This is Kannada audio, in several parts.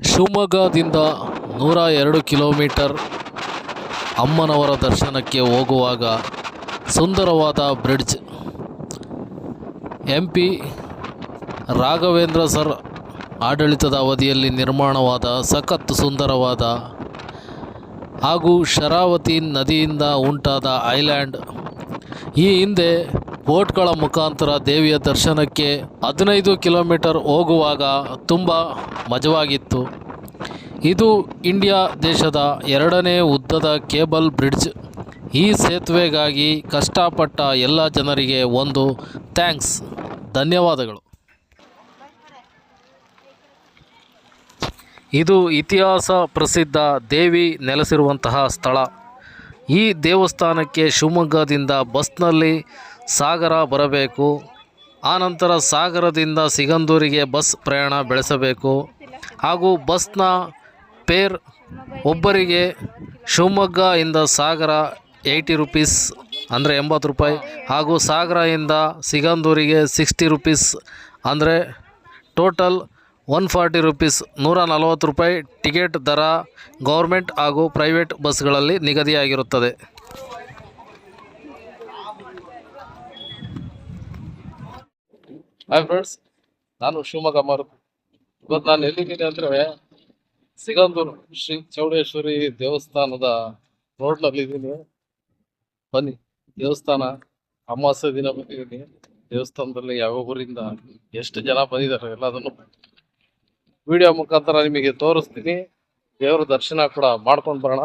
ಶಿವಮೊಗ್ಗದಿಂದ 102 ಕಿಲೋಮೀಟರ್ ಅಮ್ಮನವರ ದರ್ಶನಕ್ಕೆ ಹೋಗುವಾಗ ಸುಂದರವಾದ ಬ್ರಿಡ್ಜ್. MP ರಾಘವೇಂದ್ರ ಸರ್ ಆಡಳಿತದ ಅವಧಿಯಲ್ಲಿ ನಿರ್ಮಾಣವಾದ ಸಖತ್ ಸುಂದರವಾದ ಹಾಗೂ ಶರಾವತಿ ನದಿಯಿಂದ ಉಂಟಾದ ಐಲ್ಯಾಂಡ್. ಈ ಹಿಂದೆ ಬೋಟ್ಗಳ ಮುಖಾಂತರ ದೇವಿಯ ದರ್ಶನಕ್ಕೆ 15 ಕಿಲೋಮೀಟರ್ ಹೋಗುವಾಗ ತುಂಬ ಮಜವಾಗಿತ್ತು. ಇದು ಇಂಡಿಯಾ ದೇಶದ 2ನೇ ಉದ್ದದ ಕೇಬಲ್ ಬ್ರಿಡ್ಜ್. ಈ ಸೇತುವೆಗಾಗಿ ಕಷ್ಟಪಟ್ಟ ಎಲ್ಲ ಜನರಿಗೆ ಒಂದು ಥ್ಯಾಂಕ್ಸ್, ಧನ್ಯವಾದಗಳು. ಇದು ಇತಿಹಾಸ ಪ್ರಸಿದ್ಧ ದೇವಿ ನೆಲೆಸಿರುವಂತಹ ಸ್ಥಳ. ಈ ದೇವಸ್ಥಾನಕ್ಕೆ ಶಿವಮೊಗ್ಗದಿಂದ ಬಸ್ನಲ್ಲಿ ಸಾಗರ ಬರಬೇಕು. ಆನಂತರ ಸಾಗರದಿಂದ ಸಿಗಂದೂರಿಗೆ ಬಸ್ ಪ್ರಯಾಣ ಬೆಳೆಸಬೇಕು. ಹಾಗೂ ಬಸ್ನ ಫೇರ್ ಒಬ್ಬರಿಗೆ ಶಿವಮೊಗ್ಗ ಇಂದ ಸಾಗರ 80 ರೂಪೀಸ್ ಅಂದರೆ 80 ರೂಪಾಯಿ, ಹಾಗೂ ಸಾಗರದಿಂದ ಸಿಗಂದೂರಿಗೆ 60 ರೂಪೀಸ್ ಅಂದರೆ ಟೋಟಲ್ 140 ರೂಪೀಸ್, 140 ರೂಪಾಯಿ ಟಿಕೆಟ್ ದರ ಗೌರ್ಮೆಂಟ್ ಹಾಗೂ ಪ್ರೈವೇಟ್ ಬಸ್ಗಳಲ್ಲಿ ನಿಗದಿಯಾಗಿರುತ್ತದೆ. ಹಾಯ್ ಫ್ರೆಂಡ್ಸ್, ನಾನು ಶಿವಮೊಗ್ಗ ಮಾರುತಿ. ಇವತ್ತು ನಾನು ಎಲ್ಲಿದ್ದೀನಿ ಅಂದರೆ ಸಿಗಂದೂರು ಶ್ರೀ ಚೌಡೇಶ್ವರಿ ದೇವಸ್ಥಾನದ ರೋಡ್ನಲ್ಲಿದ್ದೀನಿ. ಬನ್ನಿ, ದೇವಸ್ಥಾನ ಅಮಾವಾಸ್ಯೆ ದಿನ ಬಂದಿದ್ದೀನಿ. ದೇವಸ್ಥಾನದಲ್ಲಿ ಯಾವ ಊರಿಂದ ಎಷ್ಟು ಜನ ಬಂದಿದ್ದಾರೆ ಎಲ್ಲದನ್ನು ವಿಡಿಯೋ ಮುಖಾಂತರ ನಿಮಗೆ ತೋರಿಸ್ತೀನಿ. ದೇವರ ದರ್ಶನ ಕೂಡ ಮಾಡ್ಕೊಂಡು ಬರೋಣ.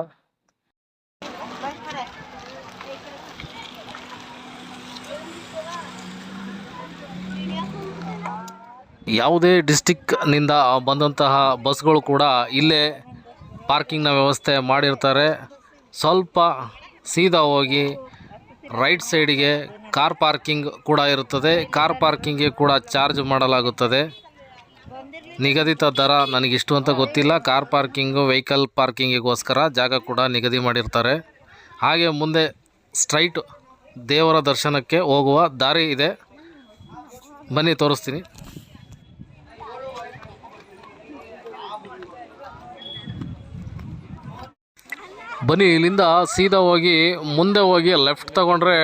ಯಾವುದೇ ಡಿಸ್ಟಿಕ್ನಿಂದ ಬಂದಂತಹ ಬಸ್ಗಳು ಕೂಡ ಇಲ್ಲೇ ಪಾರ್ಕಿಂಗ್ನ ವ್ಯವಸ್ಥೆ ಮಾಡಿರ್ತಾರೆ. ಸ್ವಲ್ಪ ಸೀದಾ ಹೋಗಿ ರೈಟ್ ಸೈಡಿಗೆ ಕಾರ್ ಪಾರ್ಕಿಂಗ್ ಕೂಡ ಇರುತ್ತದೆ. ಕಾರ್ ಪಾರ್ಕಿಂಗ್ಗೆ ಕೂಡ ಚಾರ್ಜ್ ಮಾಡಲಾಗುತ್ತದೆ. ನಿಗದಿತ ದರ ನನಗಿಷ್ಟು ಅಂತ ಗೊತ್ತಿಲ್ಲ. ಕಾರ್ ಪಾರ್ಕಿಂಗು ವೆಹಿಕಲ್ ಪಾರ್ಕಿಂಗಿಗೋಸ್ಕರ ಜಾಗ ಕೂಡ ನಿಗದಿ ಮಾಡಿರ್ತಾರೆ. ಹಾಗೆ ಮುಂದೆ ಸ್ಟ್ರೈಟ್ ದೇವರ ದರ್ಶನಕ್ಕೆ ಹೋಗುವ ದಾರಿ ಇದೆ. ಬನ್ನಿ, ತೋರಿಸ್ತೀನಿ. ಬನ್ನಿ, ಇಲ್ಲಿಂದ ಸೀದಾ ಹೋಗಿ ಮುಂದೆ ಹೋಗಿ ಲೆಫ್ಟ್ ತಗೊಂಡ್ರೆ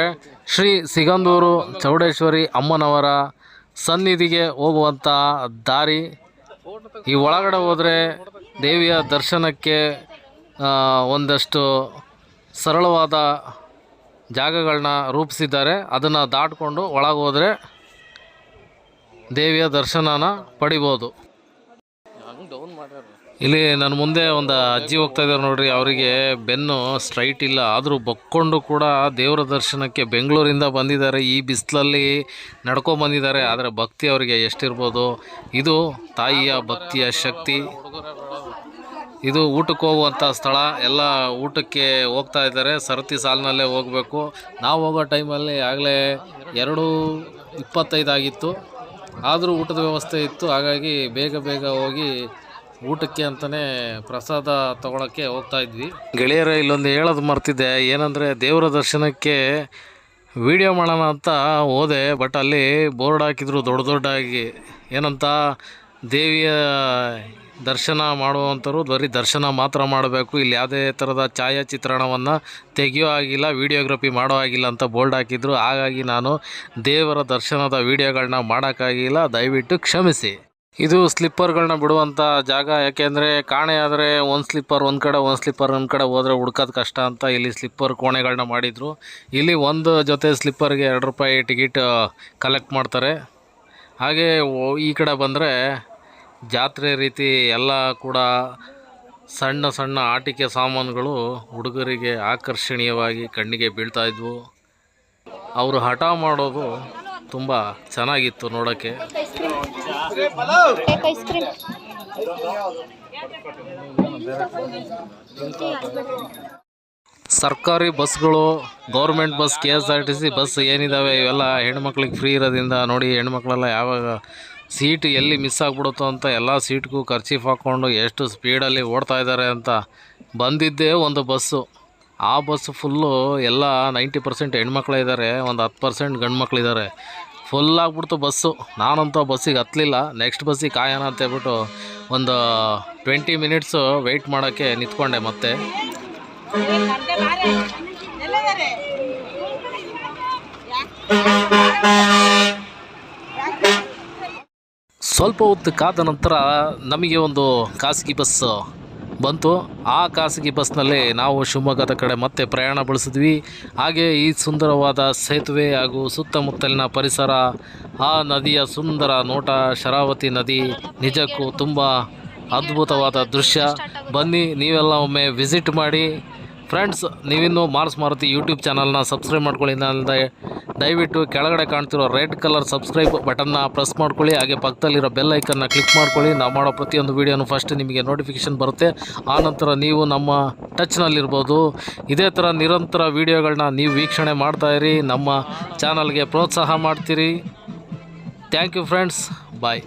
ಶ್ರೀ ಸಿಗಂದೂರು ಚೌಡೇಶ್ವರಿ ಅಮ್ಮನವರ ಸನ್ನಿಧಿಗೆ ಹೋಗುವಂಥ ದಾರಿ. ಈ ಒಳಗಡೆ ಹೋದರೆ ದೇವಿಯ ದರ್ಶನಕ್ಕೆ ಒಂದಷ್ಟು ಸರಳವಾದ ಜಾಗಗಳನ್ನ ರೂಪಿಸಿದ್ದಾರೆ. ಅದನ್ನು ದಾಟಿಕೊಂಡು ಒಳಗೆ ಹೋದರೆ ದೇವಿಯ ದರ್ಶನನ ಪಡಿಬೋದು. ಇಲ್ಲಿ ನನ್ನ ಮುಂದೆ ಒಂದು ಅಜ್ಜಿ ಹೋಗ್ತಾ ಇದ್ದಾರೆ ನೋಡ್ರಿ. ಅವರಿಗೆ ಬೆನ್ನು ಸ್ಟ್ರೈಟ್ ಇಲ್ಲ, ಆದರೂ ಬಕ್ಕೊಂಡು ಕೂಡ ದೇವರ ದರ್ಶನಕ್ಕೆ ಬೆಂಗಳೂರಿಂದ ಬಂದಿದ್ದಾರೆ. ಈ ಬಿಸಿಲಲ್ಲಿ ನಡ್ಕೊಂಬಂದಿದ್ದಾರೆ. ಆದರೆ ಭಕ್ತಿ ಅವರಿಗೆ ಎಷ್ಟಿರ್ಬೋದು. ಇದು ತಾಯಿಯ ಭಕ್ತಿಯ ಶಕ್ತಿ. ಇದು ಊಟಕ್ಕೆ ಹೋಗುವಂಥ ಸ್ಥಳ. ಎಲ್ಲ ಊಟಕ್ಕೆ ಹೋಗ್ತಾ ಇದ್ದಾರೆ. ಸರತಿ ಸಾಲಿನಲ್ಲೇ ಹೋಗಬೇಕು. ನಾವು ಹೋಗೋ ಟೈಮಲ್ಲಿ ಆಗಲೇ 2:25 ಆಗಿತ್ತು. ಆದರೂ ಊಟದ ವ್ಯವಸ್ಥೆ ಇತ್ತು. ಹಾಗಾಗಿ ಬೇಗ ಹೋಗಿ ಊಟಕ್ಕೆ ಅಂತಲೇ ಪ್ರಸಾದ ತೊಗೊಳಕ್ಕೆ ಹೋಗ್ತಾ ಇದ್ವಿ. ಗೆಳೆಯರ, ಇಲ್ಲೊಂದು ಹೇಳೋದು ಮರ್ತಿದ್ದೆ. ಏನಂದರೆ ದೇವರ ದರ್ಶನಕ್ಕೆ ವಿಡಿಯೋ ಮಾಡೋಣ ಅಂತ ಹೋದೆ. ಬಟ್ ಅಲ್ಲಿ ಬೋರ್ಡ್ ಹಾಕಿದ್ರು ದೊಡ್ಡದಾಗಿ. ಏನಂತ, ದೇವಿಯ ದರ್ಶನ ಮಾಡುವಂಥವ್ರು ಬರೀ ದರ್ಶನ ಮಾತ್ರ ಮಾಡಬೇಕು, ಇಲ್ಲಿ ಯಾವುದೇ ಥರದ ಛಾಯಾಚಿತ್ರಣವನ್ನು ತೆಗೆಯೋ ಆಗಿಲ್ಲ, ವಿಡಿಯೋಗ್ರಫಿ ಮಾಡೋ ಆಗಿಲ್ಲ ಅಂತ ಬೋರ್ಡ್ ಹಾಕಿದ್ರು. ಹಾಗಾಗಿ ನಾನು ದೇವರ ದರ್ಶನದ ವಿಡಿಯೋಗಳನ್ನ ಮಾಡೋಕ್ಕಾಗಿಲ್ಲ, ದಯವಿಟ್ಟು ಕ್ಷಮಿಸಿ. ಇದು ಸ್ಲಿಪ್ಪರ್ಗಳನ್ನ ಬಿಡುವಂಥ ಜಾಗ. ಯಾಕೆಂದರೆ ಕಾಣೆ ಆದರೆ ಒಂದು ಸ್ಲಿಪ್ಪರ್ ಒಂದು ಕಡೆ, ಒಂದು ಸ್ಲಿಪ್ಪರ್ ಒಂದು ಕಡೆ ಹೋದರೆ ಹುಡ್ಕೋದು ಕಷ್ಟ ಅಂತ ಇಲ್ಲಿ ಸ್ಲಿಪ್ಪರ್ ಕೋಣೆಗಳನ್ನ ಮಾಡಿದರು. ಇಲ್ಲಿ ಒಂದು ಜೊತೆ ಸ್ಲಿಪ್ಪರ್ಗೆ 2 ರೂಪಾಯಿ ಟಿಕೆಟ್ ಕಲೆಕ್ಟ್ ಮಾಡ್ತಾರೆ. ಹಾಗೆ ಈ ಕಡೆ ಬಂದರೆ ಜಾತ್ರೆ ರೀತಿ ಎಲ್ಲ ಕೂಡ ಸಣ್ಣ ಸಣ್ಣ ಆಟಿಕೆ ಸಾಮಾನುಗಳು ಹುಡುಗರಿಗೆ ಆಕರ್ಷಣೀಯವಾಗಿ ಕಣ್ಣಿಗೆ ಬೀಳ್ತಾಯಿದ್ವು. ಅವರು ಹಠ ಮಾಡೋದು ತುಂಬ ಚೆನ್ನಾಗಿತ್ತು ನೋಡೋಕ್ಕೆ. ಸರ್ಕಾರಿ ಬಸ್ಗಳು, ಗೌರ್ಮೆಂಟ್ ಬಸ್, KSRTC ಬಸ್ ಏನಿದ್ದಾವೆ ಇವೆಲ್ಲ ಹೆಣ್ಮಕ್ಳಿಗೆ ಫ್ರೀ ಇರೋದ್ರಿಂದ ನೋಡಿ, ಹೆಣ್ಮಕ್ಳೆಲ್ಲ ಯಾವಾಗ ಸೀಟ್ ಎಲ್ಲಿ ಮಿಸ್ ಆಗಿಬಿಡುತ್ತೋ ಅಂತ ಎಲ್ಲ ಸೀಟ್ಗೂ ಖರ್ಚೀಫ್ ಹಾಕ್ಕೊಂಡು ಎಷ್ಟು ಸ್ಪೀಡಲ್ಲಿ ಓಡ್ತಾ ಇದ್ದಾರೆ ಅಂತ. ಬಂದಿದ್ದೇ ಒಂದು ಬಸ್ಸು. ಆ ಬಸ್ ಫುಲ್ಲು ಎಲ್ಲ 90% ಹೆಣ್ಮಕ್ಳೇ ಇದ್ದಾರೆ, ಒಂದು 10% ಗಂಡು ಮಕ್ಕಳಿದ್ದಾರೆ. ಫುಲ್ ಆಗಿಬಿಡ್ತು ಬಸ್ಸು. ನಾನಂತೂ ಬಸ್ಸಿಗೆ ಹತ್ತಲಿಲ್ಲ, ನೆಕ್ಸ್ಟ್ ಬಸ್ಸಿಗೆ ಕಾಯೋಣ ಅಂತ ಹೇಳ್ಬಿಟ್ಟು ಒಂದು 20 ಮಿನಿಟ್ಸು ವೆಯ್ಟ್ ಮಾಡೋಕ್ಕೆ ನಿಂತ್ಕೊಂಡೆ ಮತ್ತೆ. ಸ್ವಲ್ಪ ಹೊತ್ತು ಕಾದ ನಂತರ ನಮಗೆ ಒಂದು ಖಾಸಗಿ ಬಸ್ ಬಂತು. ಆ ಖಾಸಗಿ ಬಸ್ನಲ್ಲಿ ನಾವು ಶಿವಮೊಗ್ಗದ ಕಡೆ ಮತ್ತೆ ಪ್ರಯಾಣ ಬೆಳೆಸಿದ್ವಿ. ಹಾಗೆ ಈ ಸುಂದರವಾದ ಸೇತುವೆ ಹಾಗೂ ಸುತ್ತಮುತ್ತಲಿನ ಪರಿಸರ, ಆ ನದಿಯ ಸುಂದರ ನೋಟ, ಶರಾವತಿ ನದಿ ನಿಜಕ್ಕೂ ತುಂಬ ಅದ್ಭುತವಾದ ದೃಶ್ಯ. ಬನ್ನಿ ನೀವೆಲ್ಲ ಒಮ್ಮೆ ವಿಸಿಟ್ ಮಾಡಿ ಫ್ರೆಂಡ್ಸ್. ನೀವಿನ್ನೂ ಮಾರ್ಸ್ ಮಾರುತಿ ಯೂಟ್ಯೂಬ್ ಚಾನಲ್ನ ಸಬ್ಸ್ಕ್ರೈಬ್ ಮಾಡ್ಕೊಳ್ಳಿ. ದಯವಿಟ್ಟು ಕೆಳಗಡೆ ಕಾಣ್ತಿರೋ ರೆಡ್ ಕಲರ್ ಸಬ್ಸ್ಕ್ರೈಬ್ ಬಟನ್ನ ಪ್ರೆಸ್ ಮಾಡ್ಕೊಳ್ಳಿ. ಹಾಗೆ ಪಕ್ಕದಲ್ಲಿರೋ ಬೆಲ್ ಐಕನ್ನ ಕ್ಲಿಕ್ ಮಾಡ್ಕೊಳ್ಳಿ. ನಾವು ಮಾಡೋ ಪ್ರತಿಯೊಂದು ವೀಡಿಯೋನು ಫಸ್ಟ್ ನಿಮಗೆ ನೋಟಿಫಿಕೇಷನ್ ಬರುತ್ತೆ. ಆನಂತರ ನೀವು ನಮ್ಮ ಟಚ್ನಲ್ಲಿರ್ಬೋದು. ಇದೇ ಥರ ನಿರಂತರ ವೀಡಿಯೋಗಳನ್ನ ನೀವು ವೀಕ್ಷಣೆ ಮಾಡ್ತಾಯಿರಿ, ನಮ್ಮ ಚಾನಲ್ಗೆ ಪ್ರೋತ್ಸಾಹ ಮಾಡ್ತೀರಿ. Thank you friends, bye.